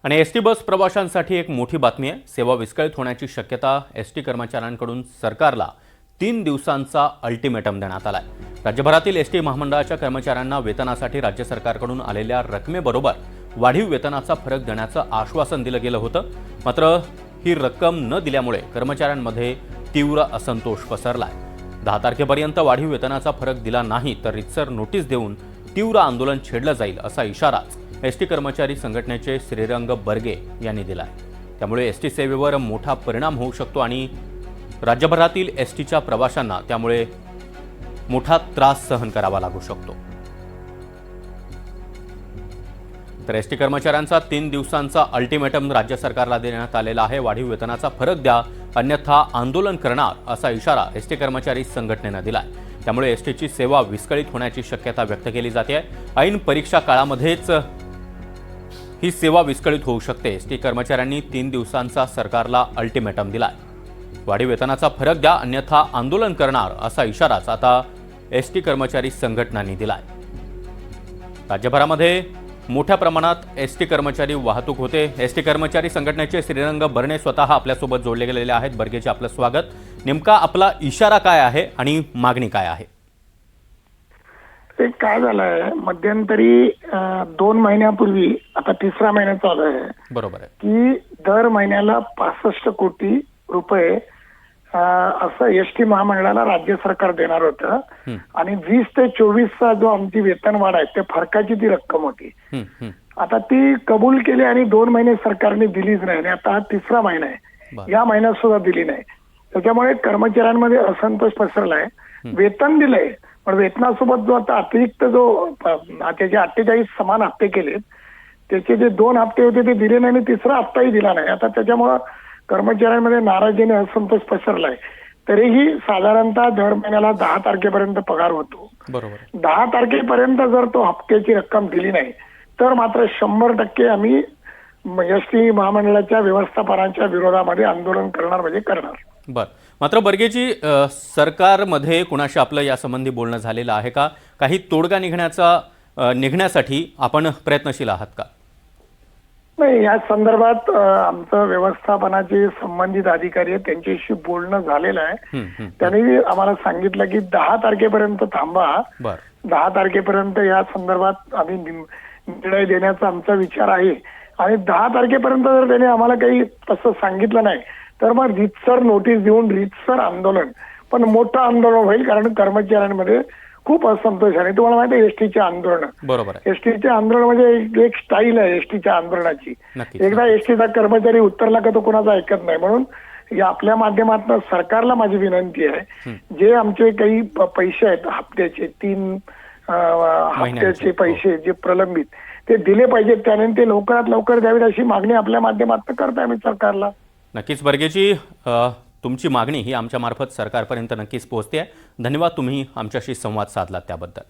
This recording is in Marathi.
आणि एसटी बस प्रवाशांसाठी एक मोठी बातमी आहे। सेवा विस्कळीत होण्याची शक्यता एसटी कर्मचाऱ्यांकडून सरकारला 3 दिवसांचा अल्टिमेटम देण्यात आलाय। राज्यभरातील एसटी महामंडळाच्या कर्मचाऱ्यांना वेतनासाठी राज्य सरकारकडून आलेल्या रकमेबरोबर वाढीव वेतनाचा फरक देण्याचं आश्वासन दिलं गेलं होतं। मात्र ही रक्कम न दिल्यामुळे कर्मचाऱ्यांमध्ये तीव्र असंतोष पसरलाय। 10 तारखेपर्यंत वाढीव वेतनाचा फरक दिला नाही तर रितसर नोटीस देऊन तीव्र आंदोलन छेडलं जाईल असा इशाराच एसटी कर्मचारी संघटनेचे श्रीरंग बर्गे यांनी दिलाय। त्यामुळे एसटी सेवेवर मोठा परिणाम होऊ शकतो आणि राज्यभरातील एसटीच्या प्रवाशांना त्यामुळे मोठा त्रास सहन करावा लागू शकतो। तर एसटी कर्मचाऱ्यांचा 3 दिवसांचा अल्टिमेटम राज्य सरकारला देण्यात आलेला आहे। वाढीव वेतनाचा फरक द्या अन्यथा आंदोलन करणार असा इशारा एसटी कर्मचारी संघटनेने दिलाय। त्यामुळे एसटीची सेवा विस्कळीत होण्याची शक्यता व्यक्त केली जाते। ऐन परीक्षा काळामध्येच ही सेवा विस्कळीत होऊ शकते। एसटी कर्मचाऱ्यांनी 3 दिवसांचा सरकारला अल्टिमेटम दिलाय। वाढीव वेतनाचा फरक द्या अन्यथा आंदोलन करणार असा इशाराच आता एसटी कर्मचारी संघटनांनी दिलाय। राज्यभरामध्ये मोठ्या प्रमाणात एसटी कर्मचारी वाहतूक होते। एसटी कर्मचारी संघटनेचे श्रीरंग बर्णे स्वतः आपल्यासोबत जोडले गेलेले आहेत। बर्गेचे आपलं स्वागत। नेमका आपला इशारा काय आहे आणि मागणी काय आहे? ते काय झालंय, मध्यंतरी 2 महिन्यापूर्वी, आता 3रा महिना चालू आहे, बरोबर आहे, की दर महिन्याला 65 कोटी रुपये असं एसटी महामंडळाला राज्य सरकार देणार होतं आणि 20 ते 24चा जो आमची वेतन वाढ आहे ते फरकाची ती रक्कम होती। आता ती कबूल केली आणि 2 महिने सरकारने दिलीच नाही आणि आता हा 3रा महिना आहे, या महिन्यात सुद्धा दिली नाही। त्याच्यामुळे कर्मचाऱ्यांमध्ये असंतोष पसरलाय। वेतन दिलंय पण वेतनासोबत जो आता अतिरिक्त जो त्याचे 48 समान हप्ते केलेत त्याचे जे 2 हप्ते होते ते दिले नाही आणि 3रा हप्ताही दिला नाही। आता त्याच्यामुळं कर्मचाऱ्यांमध्ये नाराजी आणि असंतोष पसरलाय। तरीही साधारणतः दर महिन्याला 10 तारखेपर्यंत पगार होतो। बरोबर, 10 तारखेपर्यंत जर तो हप्त्याची रक्कम दिली नाही तर मात्र 100% आम्ही एसटी महामंडळाच्या व्यवस्थापनाच्या विरोधामध्ये आंदोलन करणार म्हणजे करणार। बर, मात्र बर्गेजी, सरकारमध्ये कुणाशी आपलं यासंबंधी बोलणं झालेलं आहे का? काही तोडगा निघण्यासाठी आपण प्रयत्नशील आहात का? नाही, या संदर्भात आमचं व्यवस्थापनाचे संबंधित अधिकारी आहेत त्यांच्याशी बोलणं झालेलं आहे। त्यांनी आम्हाला सांगितलं की 10 तारखेपर्यंत थांबा। 10 तारखेपर्यंत या संदर्भात आम्ही निर्णय देण्याचा आमचा विचार आहे आणि 10 तारखेपर्यंत जर त्याने आम्हाला काही तसं सांगितलं नाही तर मग रीतसर नोटीस देऊन रीतसर आंदोलन, पण मोठं आंदोलन होईल, कारण कर्मचाऱ्यांमध्ये खूप असंतोष आहे। तुम्हाला माहिती आहे एसटीचे आंदोलन, बरोबर आहे, एसटीचे आंदोलन म्हणजे एक स्टाईल आहे एसटीच्या आंदोलनाची। एकदा एसटीचा कर्मचारी उत्तरला का तो कोणाचा ऐकत नाही। म्हणून या आपल्या माध्यमातून सरकारला माझी विनंती आहे, जे आमचे काही पैसे आहेत हप्त्याचे 3 हप्त्याचे पैसे जे प्रलंबित ते दिले पाहिजेत, त्याने ते लवकरात लवकर द्यावीत अशी मागणी आपल्या माध्यमातून करताय आम्ही सरकारला। नक्कीच बर्गेजी, तुमची मागणी ही आमच्या मार्फत सरकारपर्यंत नक्कीच पोहोचते आहे। धन्यवाद, तुम्ही आमच्याशी संवाद साधलात त्याबद्दल।